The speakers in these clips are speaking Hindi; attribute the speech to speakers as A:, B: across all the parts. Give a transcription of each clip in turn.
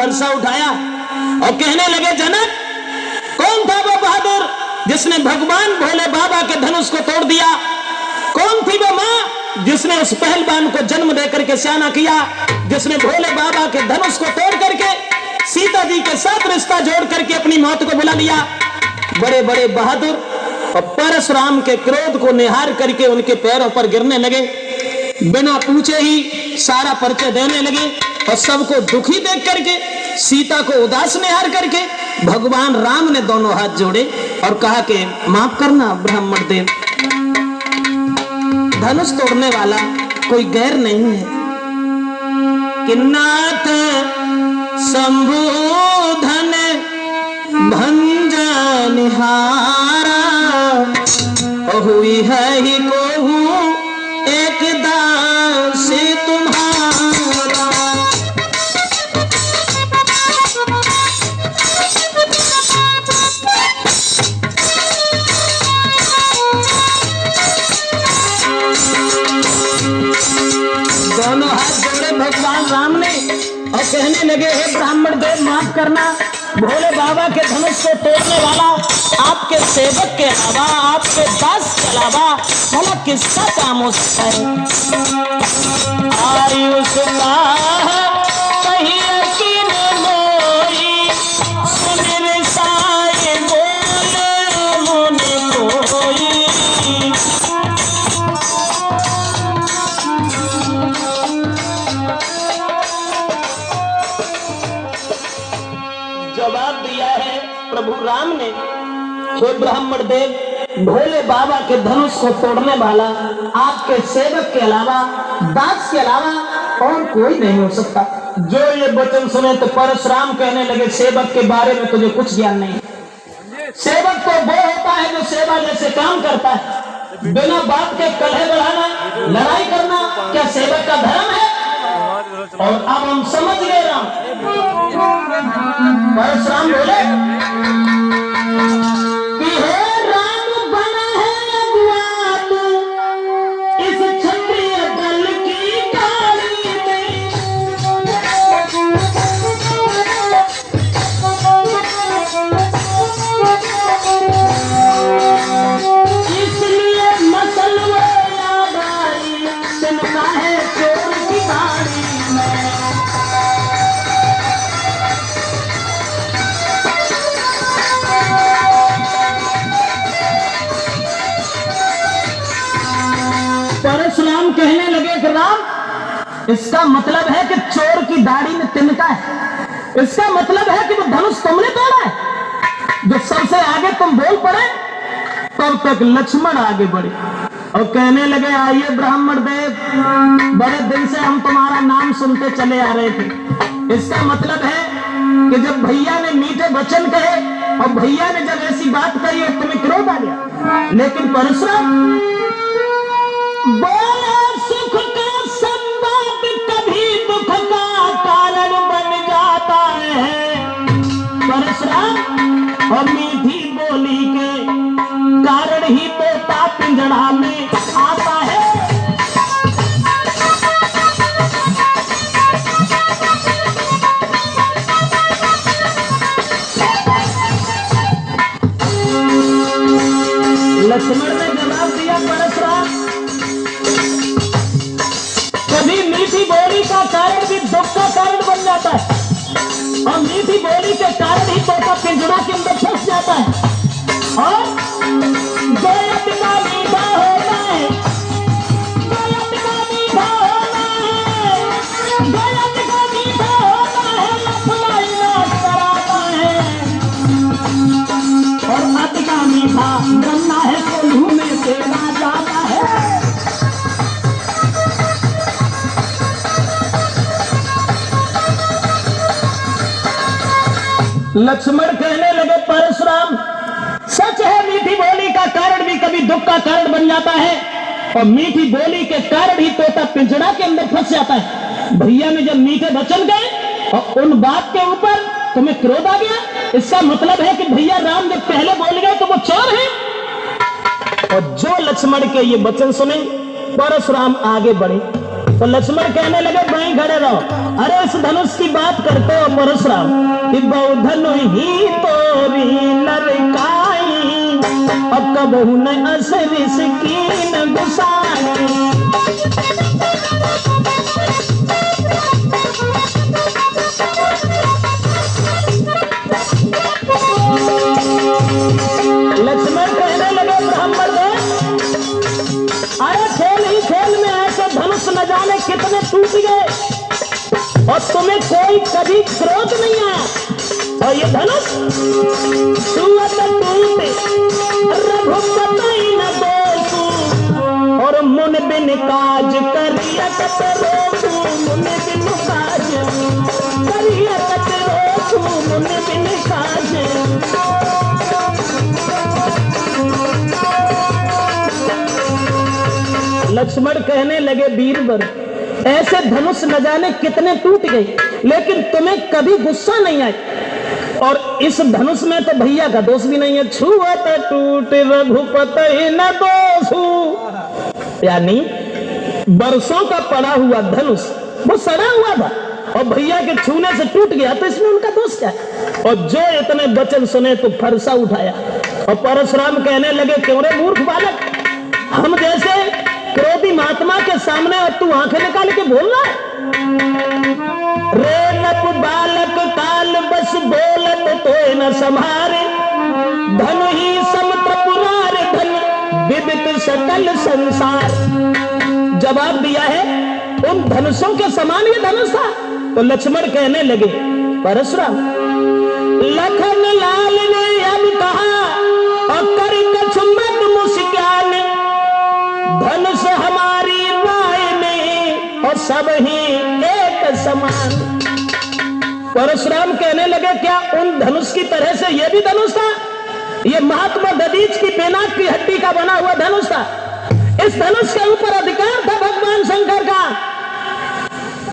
A: फरसा उठाया और कहने लगे, जनक कौन था वो बहादुर जिसने भगवान भोले बाबा के धनुष को तोड़ दिया? कौन थी वो मां जिसने उस पहलवान को जन्म देकर के सियाना किया, जिसने भोले बाबा के धनुष को तोड़ करके सीता जी के साथ रिश्ता जोड़ करके अपनी मौत को बुला लिया? बड़े बड़े बहादुर और परशुराम के क्रोध को निहार करके उनके पैरों पर गिरने लगे, बिना पूछे ही सारा परिचय देने लगे और सबको दुखी देख करके, सीता को उदास निहार करके भगवान राम ने दोनों हाथ जोड़े और कहा कि माफ करना ब्राह्मण देव, धनुष तोड़ने वाला कोई गैर नहीं है कि नाथ शंभुधन भंजा निहारा, हुई है ही कोहू एक दास तुम्हारा। दोनों हाथ जोड़े भगवान राम ने और कहने लगे, हे ब्राह्मण देव माफ करना, भोले बाबा के धनुष को तोड़ने वाला आपके सेवक के अलावा, आपके दास के अलावा भला किसका काम हो सकता है? आयुष का कहीं यकीन मोई, सुन साए बोले मुनि कोई। जवाब दिया है प्रभु राम ने, हे ब्राह्मण देव, भोले बाबा के धनुष को तोड़ने वाला आपके सेवक के अलावा, दास के अलावा और कोई नहीं हो सकता। जो ये वचन सुने तो परशुराम कहने लगे, सेवक के बारे में तुझे कुछ ज्ञान नहीं। सेवक तो वो होता है जो सेवा जैसे काम करता है, बिना बात के कलह बढ़ाना, लड़ाई करना क्या सेवक का धर्म है? और अब हम समझ गए राम। परशुराम बोले कि हे राम बना है अगुआत इस क्षत्रिय दल की गाड़ी में, इसलिए मसलवा यादारी तिनका है चोर की गाड़ी में। परशुराम कहने लगे कि राम, इसका मतलब है कि चोर की दाढ़ी में तिनका है, इसका मतलब है कि वो धनुष तुमने तोड़ा है। जो सबसे आगे तुम बोल पड़े तब तक लक्ष्मण आगे बढ़े और कहने लगे, आइए ब्राह्मण देव, बड़े दिन से हम तुम्हारा नाम सुनते चले आ रहे थे। इसका मतलब है कि जब भैया ने मीठे वचन कहे और भैया ने जब ऐसी बात कही और तुम्हें क्रोध आ गया। लेकिन परशुराम बोले, सुख का संवाद कभी दुख का कारण बन जाता है। परशुराम और मीठी बोली के कारण ही तोता पिंजड़ा में आता है। लक्ष्मण ने जवाब दिया, परशुराम कभी मीठी बोली का कारण भी दुख का कारण बन जाता है और मीठी बोली के कारण ही तोता पिंजड़ा के अंदर फंस जाता है। और गोयत का मीठा होना है, गोयत का मीठा होना है, गोयत का मीठा होना है, लफड़ा इलाज कराता है। और अति का मीठा गन्ना है, कोल्हू में देना जाता है। लक्ष्मण कहने लगे, परशुराम सच है, मीठी बोली का कारण भी कभी दुख का कारण बन जाता है और मीठी बोली के कारण ही तोता पिंजड़ा के अंदर फंस जाता है। भैया ने जब मीठे वचन गए और उन बात के ऊपर तुम्हें क्रोध आ गया, इसका मतलब है कि भैया राम जब पहले बोल गए तो वो चोर है। और जो लक्ष्मण के ये वचन सुने, परशुराम आगे बढ़े तो लक्ष्मण कहने लगे वहीं खड़े रहो। अरे इस धनुष की बात करते हो परशुराम कि बहु धनु ही तोरी नरकाई और कबहू न असर कीन गुसाई। लक्ष्मण कहने लगे ब्राह्मण को, अरे खेल ही खेल में ऐसे धनुष न जाने कितने टूट गए और तुम्हें कोई कभी क्रोध नहीं आया। और ये धनुष सुअत टूटे रघुपति न दोषु और मुन बिन काज करिया कत रोषु। मुन बिन काज करिया कत रोषु मुन बिन काज। लक्ष्मण कहने लगे वीरवर ऐसे धनुष न जाने कितने टूट गए लेकिन तुम्हें कभी गुस्सा नहीं आया और इस धनुष में तो भैया का दोष भी नहीं है। छुअत टूट रघुपति न दोषु, यानी बरसों का पड़ा हुआ धनुष वो सड़ा हुआ था और भैया के छूने से टूट गया तो इसमें उनका दोष क्या है। और जो इतने वचन सुने तो फरसा उठाया और परशुराम कहने लगे क्यों रे मूर्ख बालक, हम जैसे क्रोधी महात्मा के सामने और तू आंखें निकाल के बोल रहा है। रे नप बालक काल बस बोलत तो न संभारे धन ही समत्र पुरार धन विदित सकल संसार। जवाब दिया है उन धनुषों के समान ये धनुष था। तो लक्ष्मण कहने लगे परशुराम लखन लाल ने अब कहा और कर कछुमत मुस्कान धनुष हमारी राय में और सब ही एक समान। परशुराम कहने लगे क्या उन धनुष की तरह से यह भी धनुष था? यह महात्मा दधीच की पेनाक की हड्डी का बना हुआ धनुष था। इस धनुष के ऊपर अधिकार था भगवान शंकर का।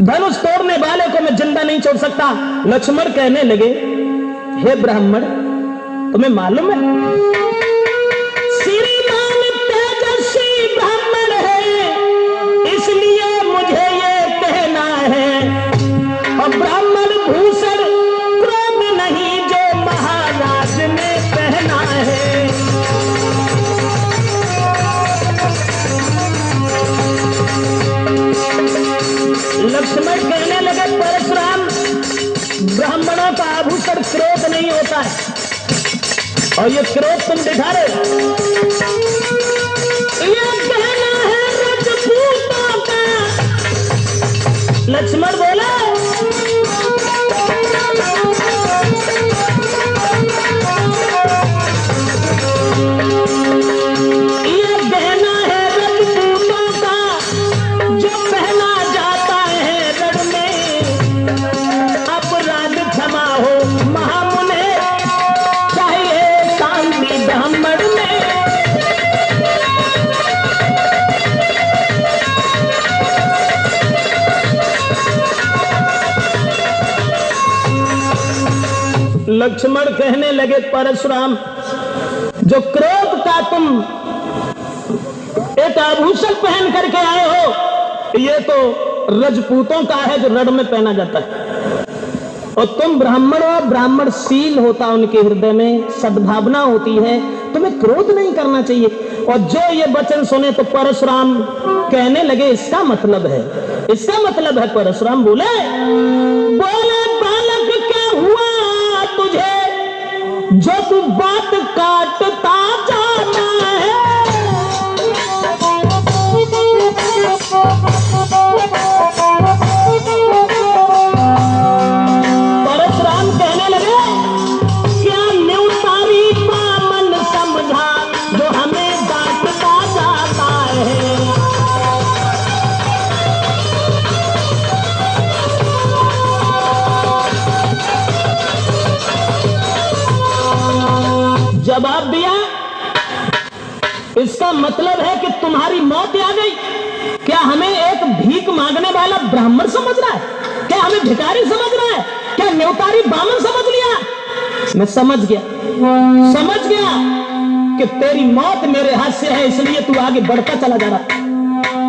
A: धनुष तोड़ने वाले को मैं जिंदा नहीं छोड़ सकता। लक्ष्मण कहने लगे हे ब्राह्मण तुम्हें मालूम है श्रीमान तेजस्वी ब्राह्मण है इसलिए मुझे ये कहना है और ब्राह्मण भूषण क्रोध नहीं जो महाराज ने पहना है। लक्ष्मण कहने लगे परशुराम ब्राह्मणों का आभूषण क्रोध नहीं होता है और ये क्रोध तुम दिखा रहे हो। ये कहना है रजपूतों का। लक्ष्मण बोला ये कहना है रजपूतों का जो पहना जाता है रण में। अपराध क्षमा हो महामुने चाहिए शांति ब्राह्मण में। लक्ष्मण कहने लगे परशुराम जो क्रोध का तुम एक आभूषण पहन करके आए हो ये तो रजपूतों का है जो रण में पहना जाता है और तुम ब्राह्मण हो। ब्राह्मणशील होता उनके हृदय में सद्भावना होती है। तुम्हें क्रोध नहीं करना चाहिए। और जो ये वचन सुने तो परशुराम कहने लगे इसका मतलब है परशुराम बोले बालक क्या हुआ तुझे जो तू बात काटता जाना है। परशुराम कहने लगे क्या न्यूतारी बामन समझा जो हमें डांटता जाता है। जवाब दिया इसका मतलब है कि तुम्हारी मौत आ गई। क्या हमें एक भीख मांगने वाला ब्राह्मण समझ रहा है? क्या हमें भिखारी समझ रहा है? क्या न्योतारी बामन समझ लिया? मैं समझ गया कि तेरी मौत मेरे हाथ से है इसलिए तू आगे बढ़ता चला जा रहा।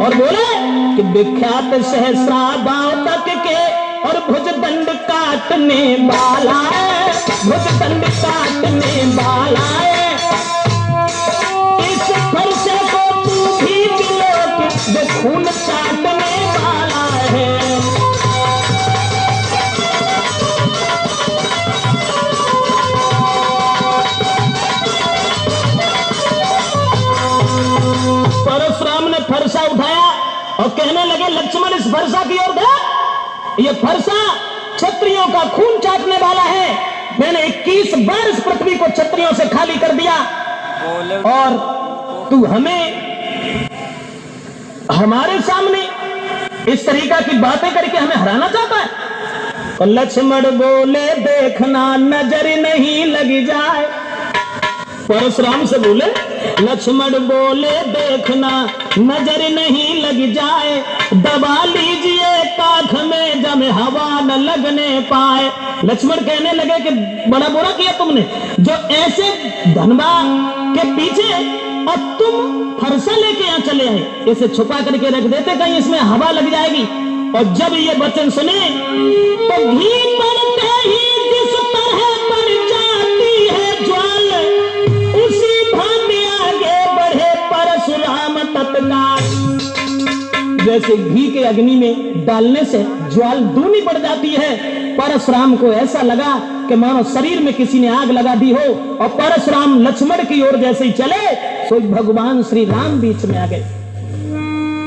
A: और बोले कि विख्यात सहस्रा बाव तक के और भुजदंड काटने वाला है, भुजदंड काटने वाला है। इस फरसे को तू भी मिलो कि जो खून काटने वाला है। परशुराम ने फरसा उठाया और कहने लगे लक्ष्मण इस फरसा की ओर देख, ये फरसा क्षत्रियों का खून चाटने वाला है। मैंने 21 बार इस पृथ्वी को क्षत्रियों से खाली कर दिया और तू हमें हमारे सामने इस तरीका की बातें करके हमें हराना चाहता है। तो लक्ष्मण बोले देखना नजर नहीं लगी जाए। परशुराम से बोले लक्ष्मण बोले देखना नजर नहीं लग जाए, दबा लीजिए काख में जब हवा न लगने पाए। लक्ष्मण कहने लगे कि बड़ा बुरा किया तुमने, जो ऐसे धनबा के पीछे और तुम फरसा लेके यहाँ चले आए, इसे छुपा करके रख देते कहीं इसमें हवा लग जाएगी। और जब ये वचन सुने तो घी पड़ते ही जिस तरह पड़ जाती है ज्वाल, उसी भांति आगे बढ़े परशुराम तत्काल। जैसे घी के अग्नि में डालने से ज्वाल दूनी पड़ जाती है, परशुराम को ऐसा लगा कि मानो शरीर में किसी ने आग लगा दी हो। और परशुराम लक्ष्मण की ओर जैसे ही चले तो भगवान श्री राम बीच में आ गए।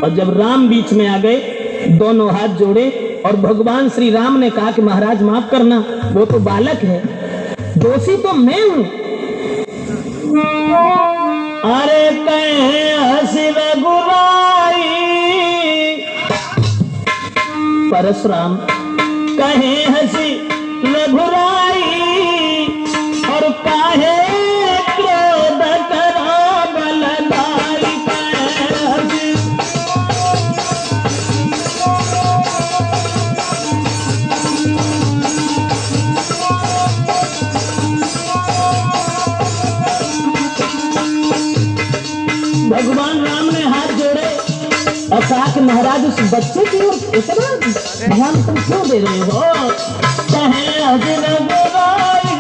A: और जब राम बीच में आ गए, दोनों हाथ जोड़े और भगवान श्री राम ने कहा कि महाराज माफ करना, वो तो बालक है, दोषी तो मैं हूं। अरे कहे हंसी रघुराई, परशुराम कहे हंसी रघुराई, और काहे क्रोध करा बलदाई। कहे हंसी भगवान राम ने हाथ जोड़े और कहा कि महाराज उस बच्चे की ओर इतना ध्यान तुम क्यों दे रहे हो? कहे हंसी रघुराई,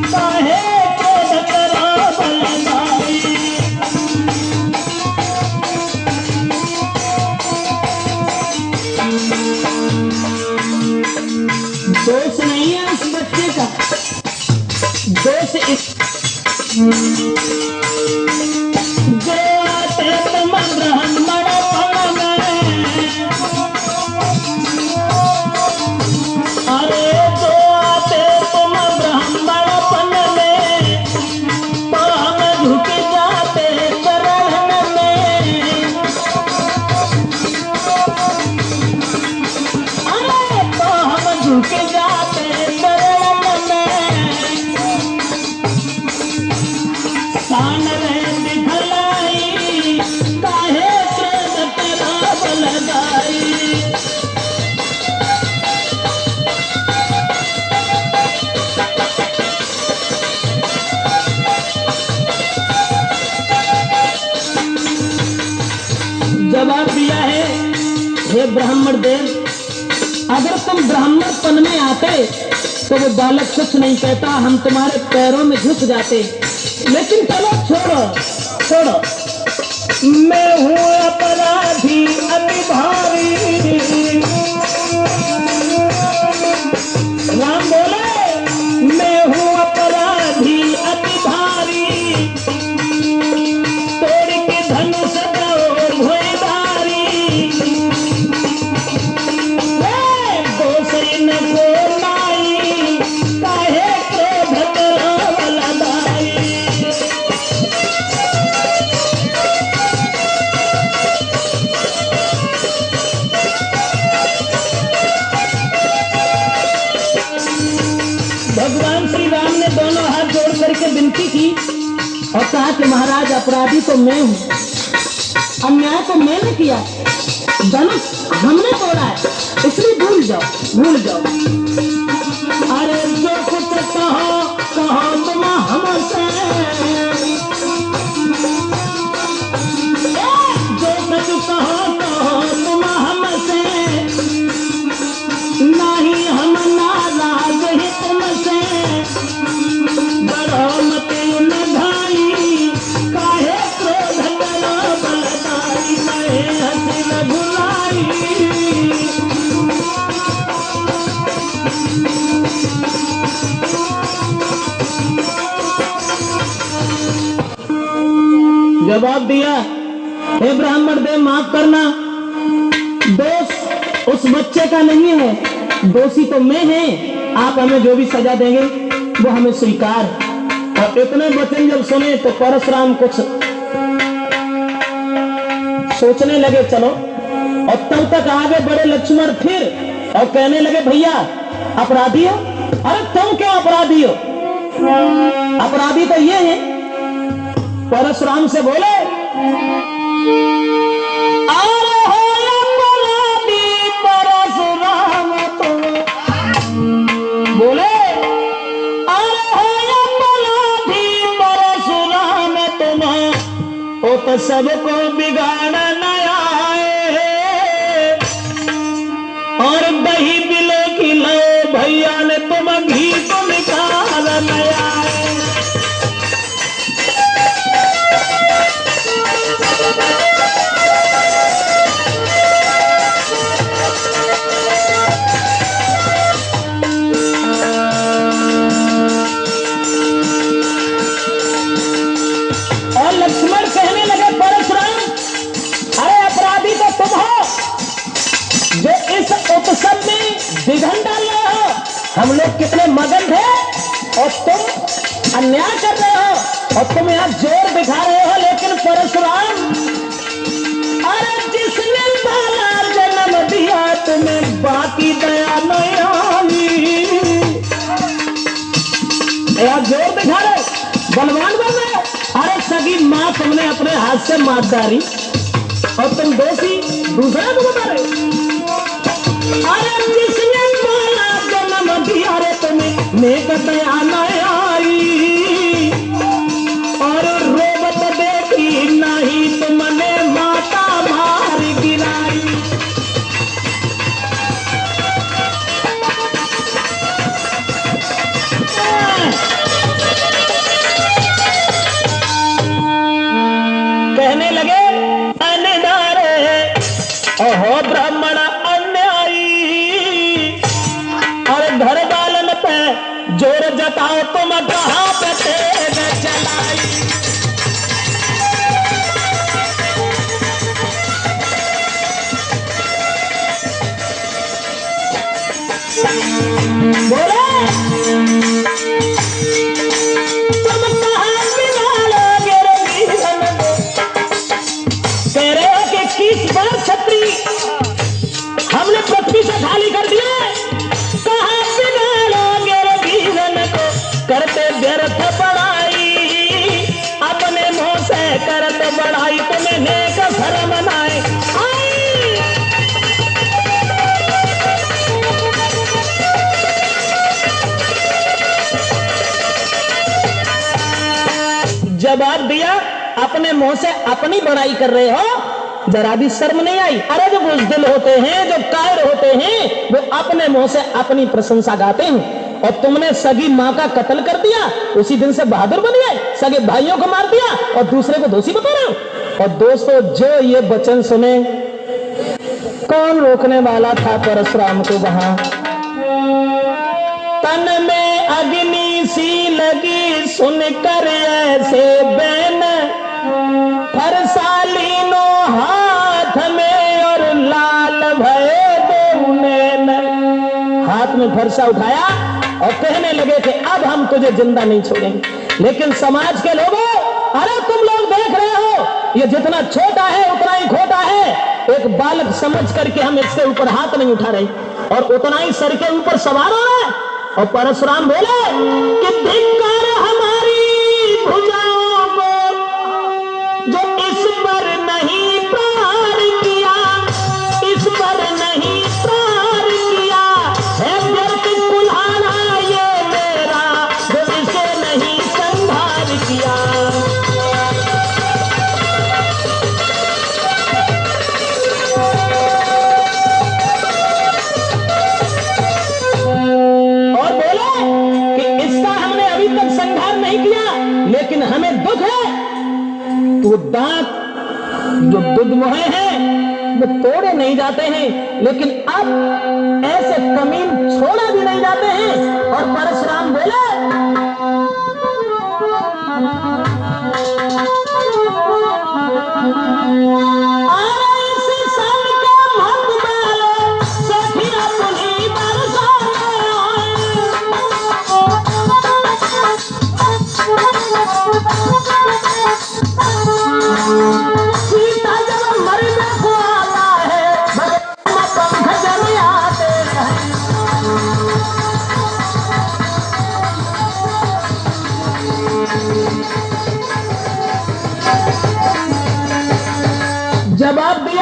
A: काहे क्रोध करा बलदाई। दोष नहीं है उस बच्चे का, दोष इस जो आते तुम ब्राह्मणपन में, अरे जो आते तुम ब्राह्मणपन में, तो हम झुक जाते चरण में। अरे तो हम झुक जाते चरण में, शान रहे दिखलाई, काहे क्रोध करा बलदाई। जवाब दिया है, हे ब्राह्मण देव, अगर तुम ब्राह्मणपन में आते तो वो बालक कुछ नहीं कहता, हम तुम्हारे पैरों में झुक जाते। लेकिन चलो छोड़ो छोड़ो, मैं हूँ अपराधी अति भारी। राम बोले मैं हूँ अपराधी अति भारी, तोड़ के धनुष दो भुजधारी। दोषी न को नाई, काहे क्रोध करा बलदाई। भगवान श्री राम ने दोनों हाथ जोड़ करके विनती की और कहा कि महाराज अपराधी तो मैं हूं, अन्याय तो मैंने किया, धनुष हमने तोड़ा है, इसलिए भूल जाओ भूल जाओ। अरे जो कुछ कहो कहो तुम हमसे, जो कुछ कहो जवाब दिया, हे ब्राह्मण देव माफ करना, दोष उस बच्चे का नहीं है, दोषी तो मैं है। आप हमें जो भी सजा देंगे वो हमें स्वीकार। और इतने वचन जब सुने तो परशुराम कुछ सोचने लगे, चलो। और तब तक आगे बढ़े लक्ष्मण फिर और कहने लगे, भैया अपराधी हो? अरे तुम क्यों अपराधी हो? अपराधी तो ये है। परशुराम से बोले, अरे हो अपराधी परशुराम तुम, बोले अरे हो अपराधी परशुराम तुम, ओ तो सबको बिगाड़न आए और दही बिलो की लो भैया ने तुम घी को निकाल नया। और लक्ष्मण कहने लगे, परशुराम अरे अपराधी तो तुम हो जो इस उत्सव में विघन डाल रहे हो। हम लोग कितने मगन थे और तुम अन्याय कर रहे हो और तुम यहाँ जोर दिखा रहे हो। लेकिन परशुराम, अरे जिसने पहला जन्म दिया तुम्हें बाकी दया नहीं आई। यहाँ जोर दिखा रहे, बलवान बन रहे। अरे सगी माँ तुमने अपने हाथ से मार डाली और तुम दोषी दूसरा को बता रहे। अरे जिसने पहला जन्म दिया रे तुम्हें नेक दया नहीं आई और रोबत देखी नहीं तुमने माता मार गिराई। कहने लगे, अन्याय ओहो ब्राह्मण अन्यायी, और घर वालन पे जोर जताओ तुम कहां पे तेज चलाई। बोले तुम कहां बिगाड़ोगे रे जीवन को, कह रहे हो कि 21 बार छत्री हमने पृथ्वी से खाली कर दिया। कहां बिगाड़ोगे रे जीवन को, करते व्यर्थ बढ़ाई अपने मुंह से करत बढ़ाई तुम्हें नेक फल मनाए। जवाब दिया, अपने मुंह से अपनी बड़ाई कर रहे हो, जरा भी शर्म नहीं आई। अरे जो बुज़दिल होते हैं, जो कायर होते हैं, वो अपने मुंह से अपनी प्रशंसा गाते हैं। और तुमने सगी माँ का कत्ल कर दिया, उसी दिन से बहादुर बन गए, सगे भाइयों को मार दिया और दूसरे को दोषी बता रहे हो। और दोस्तों, जो ये वचन सुने, कौन रोकने वाला था परशुराम को? वहां तन में अग्नि सी लगी सुनकर ऐसे बैन, फरसालीनो हाथ में और लाल भये दो नैन। हाथ में फरसा उठाया और कहने लगे कि अब हम तुझे जिंदा नहीं छोड़ेंगे। लेकिन समाज के लोगों, अरे तुम लोग देख रहे हो, ये जितना छोटा है उतना ही खोटा है। एक बालक समझ करके हम इसके ऊपर हाथ नहीं उठा रहे और उतना ही सर के ऊपर सवार हो रहा है। और परशुराम बोले कि धिक्कार हमारी भुजाओं को जो इस पर नहीं प्रहार किया, इस पर नहीं प्रहार किया है व्यर्थ कुल्हाड़ा ये मेरा जो इसे नहीं संहार किया। लेकिन हमें दुख है तो दांत जो दुधमुहे हैं वो तोड़े नहीं जाते हैं, लेकिन अब ऐसे कमीन छोड़े भी नहीं जाते हैं। और परशुराम बोले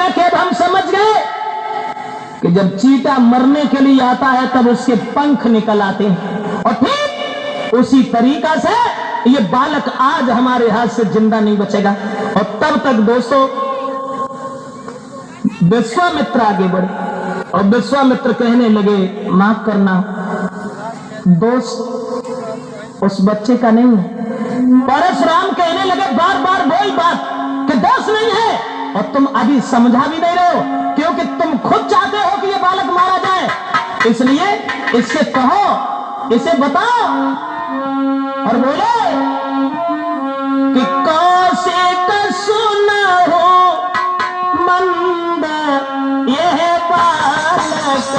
A: गया कि अब हम समझ गए कि जब चीता मरने के लिए आता है तब उसके पंख निकल आते हैं, और ठीक उसी तरीका से ये बालक आज हमारे हाथ से जिंदा नहीं बचेगा। और तब तक दोस्तों विश्वामित्र आगे बढ़े और विश्वामित्र कहने लगे, माफ करना दोस्त उस बच्चे का नहीं है। परशुराम कहने लगे बार बार वही बात कि दोस्त नहीं है, और तुम अभी समझा भी नहीं रहे हो, क्योंकि तुम खुद चाहते हो कि ये बालक मारा जाए। इसलिए इससे कहो, इसे बताओ। और बोले कि कौशिक सुना हो मंद यह बालक,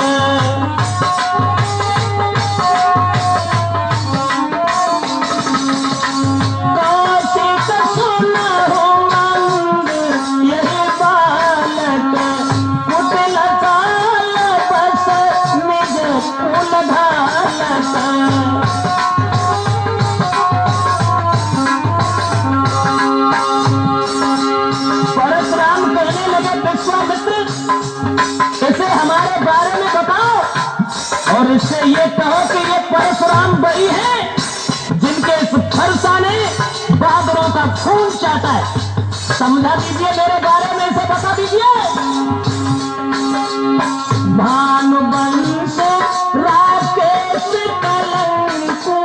A: इसे हमारे बारे में बताओ और इससे ये कहो कि ये परशुराम वही है जिनके इस फरसा ने बहादुरों का खून चाहता है। समझा दीजिए मेरे बारे में, इसे बता दीजिए। भानुवंश राकेश कलंकु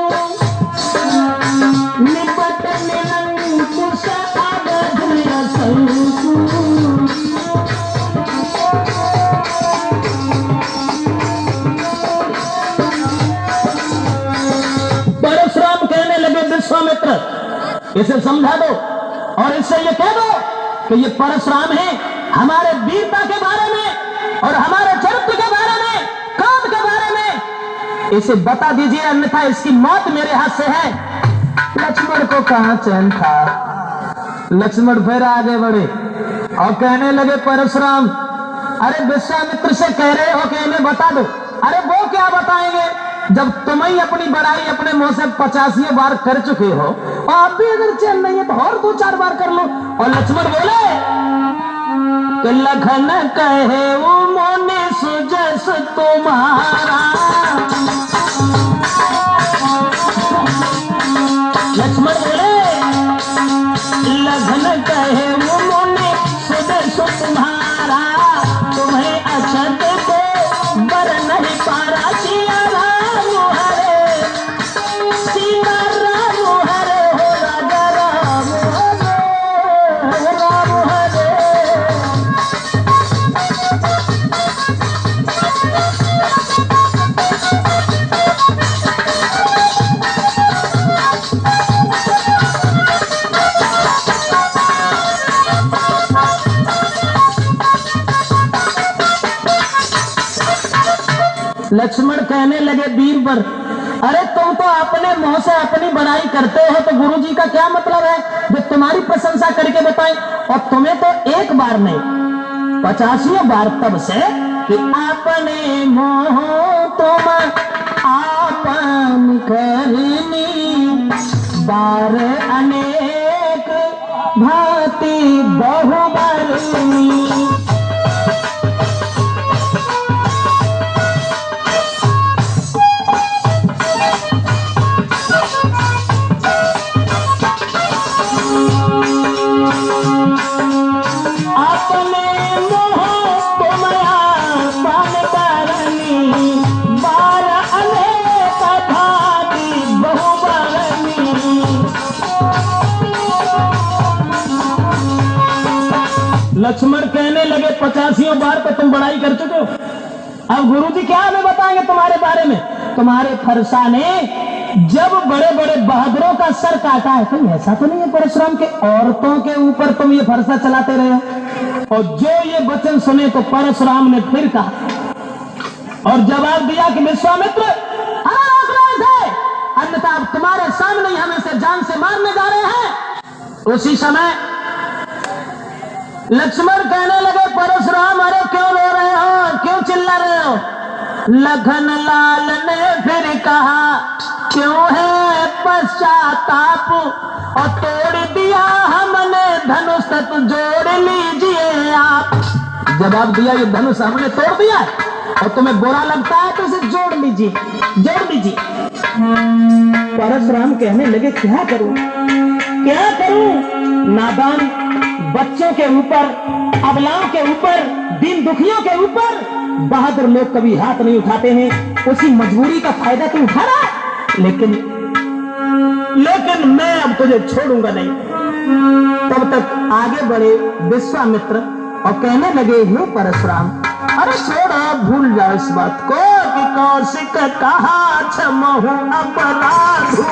A: निपट निरंकुश अवध असंकु। परशुराम कहने लगे विश्वामित्र इसे समझा दो और इससे ये कह दो कि ये परशुराम है हमारे वीरता के बारे में और हमारे चरित्र के बारे में, क्रोध के बारे में इसे बता दीजिए, अन्यथा इसकी मौत मेरे हाथ से है। लक्ष्मण को कहां चैन था। लक्ष्मण फिर आगे बढ़े और कहने लगे परशुराम, अरे विश्वामित्र से कह रहे हो कि इन्हें बता दो। अरे वो क्या बताएंगे जब तुम ही अपनी बड़ाई अपने मुंह से 85 बार कर चुके हो, और आप भी अगर चैन नहीं है तो और 2-4 बार कर लो। और लक्ष्मण बोले कि लखन कहे वो मोने सुजस तुम्हारा। लक्ष्मण बोले लखन कहे वो मोने सुजस तुम्हारा, तुम्हें अछत को बर नहीं पारा। सिया राम हरे, सीता राम हरे, हो राजा राम हरे, राम हरे। लक्ष्मण कहने लगे वीरवर, अरे तुम तो अपने मुंह से अपनी बड़ाई करते हो तो गुरुजी का क्या मतलब है जो तुम्हारी प्रशंसा करके बताएं। और तुम्हें तो एक बार नहीं 85 बार तब से कि अपने मोह तुम आपन करनी, बार अनेक भांति बहुबरनी। लक्ष्मण कहने लगे 85 बार तो तुम बड़ाई कर चुके हो, अब गुरुजी क्या हमें बताएंगे तुम्हारे बारे में। तुम्हारे फरसा ने जब बड़े बड़े बहादुरों का सर काटा है, कहीं ऐसा तो नहीं है परशुराम के औरतों के ऊपर तुम ये फरसा चलाते रहे हो। और जो ये वचन सुने तो परशुराम ने फिर कहा और जवाब दिया कि विश्वामित्र अन्यथा अब तुम्हारे सामने ही हम इसे जान से मारने जा रहे हैं। उसी समय लक्ष्मण कहने लगे परशुराम, अरे क्यों रो रहे हो, क्यों चिल्ला रहे हो। लखन लाल ने फिर कहा, क्यों है पश्चाताप, और तोड़ दिया हमने धनुष तो जोड़ लीजिए आप। जवाब दिया ये धनुष हमने तोड़ दिया और तुम्हें बुरा लगता है तो इसे जोड़ लीजिए, जोड़ लीजिए। परशुराम कहने लगे क्या करूं, क्या करूं? नादान बच्चों के ऊपर, अबलाओं के ऊपर, दीन दुखियों के ऊपर बहादुर लोग कभी हाथ नहीं उठाते हैं। उसी मजबूरी का फायदा तू उठा रहा है, लेकिन मैं अब तुझे छोड़ूंगा नहीं। तब तक आगे बढ़े विश्वामित्र और कहने लगे हे परशुराम, अरे छोड़ो, भूल जाओ इस बात को कि कौशिक कहा क्षमहु अपराधु,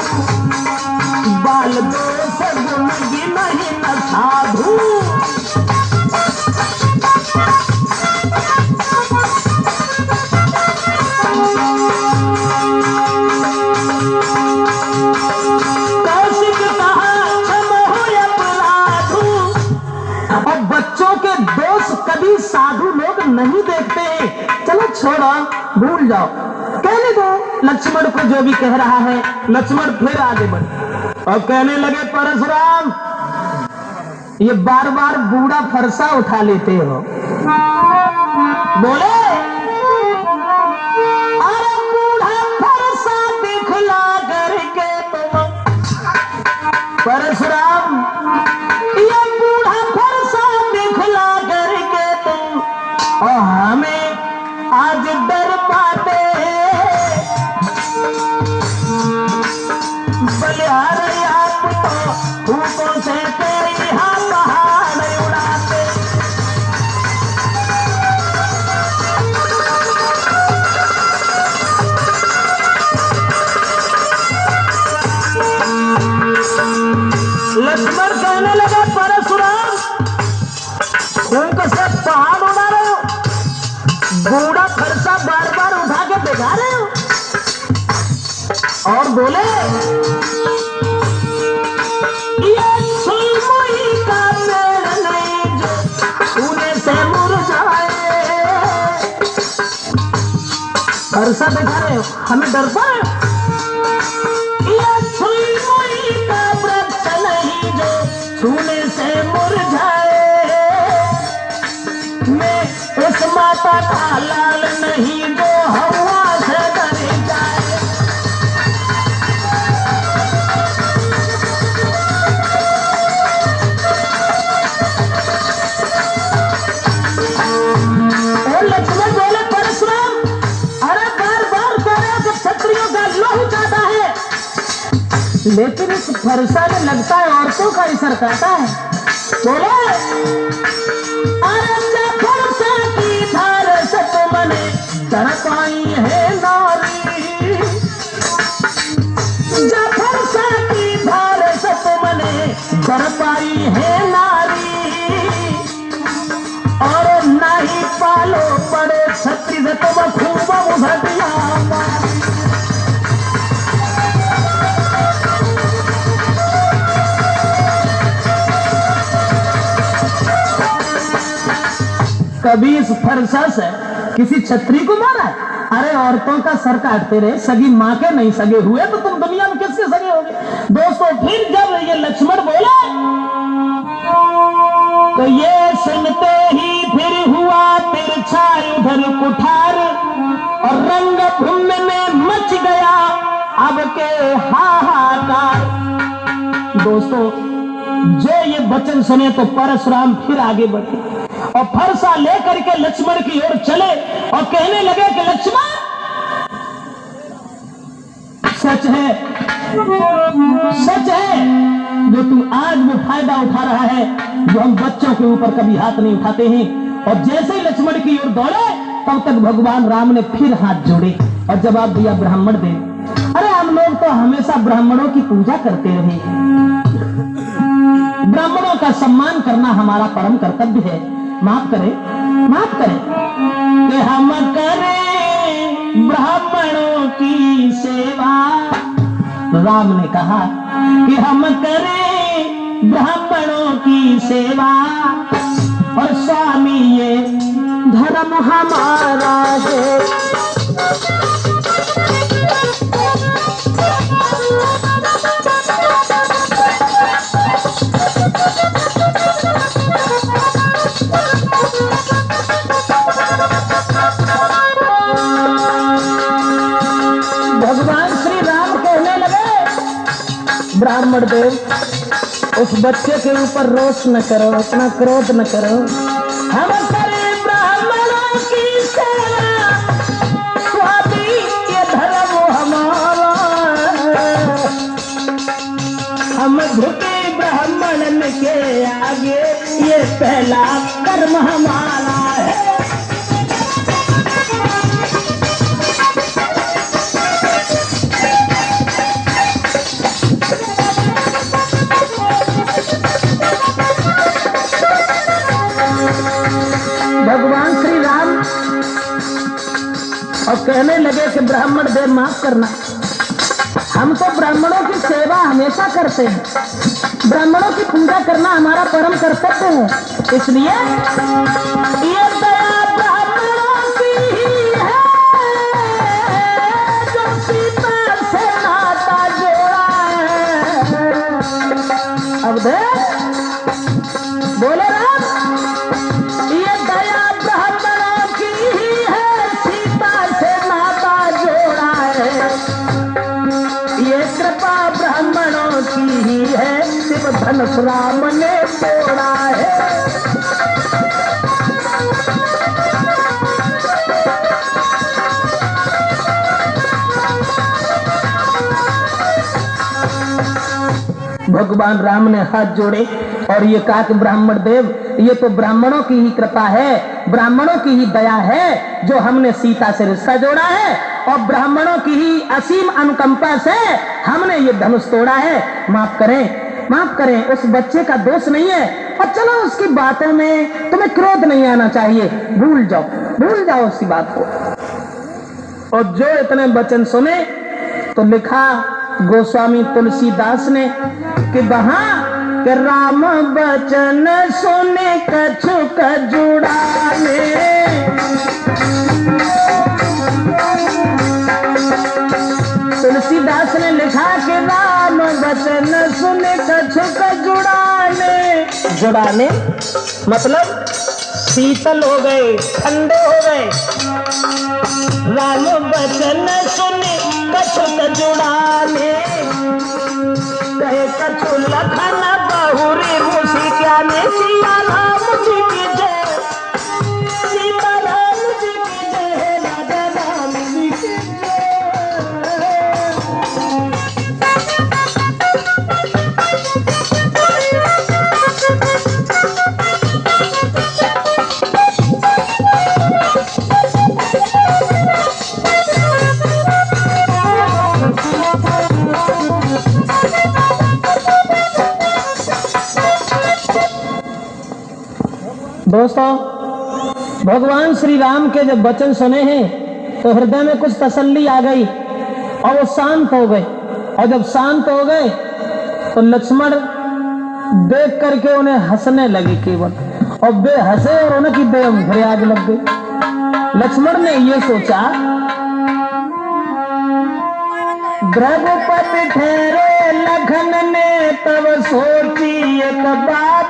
A: बाल दोष गुण गिनहि न साधु। बच्चों के दोष कभी साधु लोग नहीं देखते हैं। चलो छोड़ो, भूल जाओ, कहने दो लक्ष्मण को जो भी कह रहा है। लक्ष्मण फिर आगे बढ़े और कहने लगे परशुराम, ये बार बार बूढ़ा फरसा उठा लेते हो। बोले अरे बूढ़ा फरसा दिखला करके तुम, परशुराम ये बूढ़ा फरसा दिखला करके तुम और हमें आज डर पाते बलिहारी आप तो फूकों से तेरी हाँ पहाड़ उड़ाते। लक्ष्मण कहने लगा परशुराम, फूक से पहाड़ उड़ा रहे हो, बूढ़ा फरसा बार बार उठा के दिखा रहे हो। और बोले ये सुलमुई का पेड़ नहीं जो छूने से मुरझाए। फरसा दिखा रहे हो, हमें डरता है? ये सुलमुई का वृक्ष नहीं जो छूने से मुरझाए। मैं उस माता का लाल नहीं जो हवा से डर जाए। और लक्ष्मण बोले परशुराम, अरे बार बार कह रहे हो कि क्षत्रियों का लोह चाहता है, लेकिन इस फरसा में लगता है औरतों का ही सर काटा है। बोले अरे फरसा की धार से तुमने तड़पाई है नारी, फरसा की धार से तुमने तड़पाई है नारी। और नहीं पालो पड़े छत्ती से तुम खूब उधटिया मारी। कभी इस फरसा से किसी छत्री को मारा है? अरे औरतों का सर काटते रहे, सगी माँ के नहीं सगे हुए तो तुम दुनिया में किसके सगे होगे? दोस्तों फिर जब ये लक्ष्मण बोले तो ये सुनते ही फिर हुआ तिरछा उधर कुठार और रंग भूमि में मच गया अब के हाहाकार। दोस्तों जो ये वचन सुने तो परशुराम फिर आगे बढ़े और फरसा लेकर के लक्ष्मण की ओर चले और कहने लगे कि लक्ष्मण सच है, सच है जो तू आज भी फायदा उठा रहा है, जो हम बच्चों के ऊपर कभी हाथ नहीं उठाते हैं। और जैसे ही लक्ष्मण की ओर दौड़े तब तक भगवान राम ने फिर हाथ जोड़े और जवाब दिया ब्राह्मण दे। अरे हम लोग तो हमेशा ब्राह्मणों की पूजा करते रहे, ब्राह्मणों का सम्मान करना हमारा परम कर्तव्य है। माफ करें, माफ करें कि हम करें ब्राह्मणों की सेवा। राम ने कहा कि हम करें ब्राह्मणों की सेवा और स्वामी ये धर्म हमारा है। ब्राह्मण देव उस बच्चे के ऊपर रोष न करो, इतना क्रोध न करो। हम करें ब्राह्मणों की सेवा, स्वामी ये धर्म हमारा। हम झुके ब्राह्मण के आगे, ये पहला कर्म हमारा है। भगवान श्री राम और कहने लगे कि ब्राह्मण देव माफ करना, हम तो ब्राह्मणों की सेवा हमेशा करते हैं, ब्राह्मणों की पूजा करना हमारा परम कर्तव्य है। इसलिए ये दया ब्राह्मणों की ही है, जो सीता से नाता जोड़ा है। अब देख बोले राम, ये दया ब्राह्मणों की ही है, सीता से नाता जोड़ा है। ये कृपा ब्राह्मणों की ही है, शिव धनुष राम ने तोड़ा है। भगवान राम ने हाथ जोड़े और ये कहा कि ब्राह्मण देव, ये तो ब्राह्मणों की ही कृपा है, ब्राह्मणों की ही दया है जो हमने सीता से रिश्ता जोड़ा है, और ब्राह्मणों की ही असीम अनुकंपा से हमने ये धनुष तोड़ा है। माफ करें, माफ करें, उस बच्चे का दोष नहीं है, और चलो उसकी बातों में तुम्हें क्रोध नहीं आना चाहिए, भूल जाओ, भूल जाओ उसकी बात को। और जो इतने वचन सुने तो लिखा गोस्वामी तुलसीदास ने कि वहां कि राम वचन सुने कछुक जुड़ाने। तुलसीदास ने लिखा कि राम वचन सुने कछुक जुड़ाने। जुड़ाने मतलब शीतल हो गए, ठंडे हो गए। राम वचन सुने कछुक जुड़ाने, कहे कछु लखन बहुरी मुसी क्या ने। सीता राम जी की जय, सीता राम जी की जय, राजा राम जी की दोस्तों, भगवान श्री राम के जब वचन सुने हैं तो हृदय में कुछ तसल्ली आ गई और वो शांत हो गए। और जब शांत हो गए तो लक्ष्मण देख करके उन्हें हंसने लगे केवल, और वे हंसे और उनकी देह आग लग गई। लक्ष्मण ने ये सोचा, द्रौपदी ठहरे लखन ने तब सोची एक बात।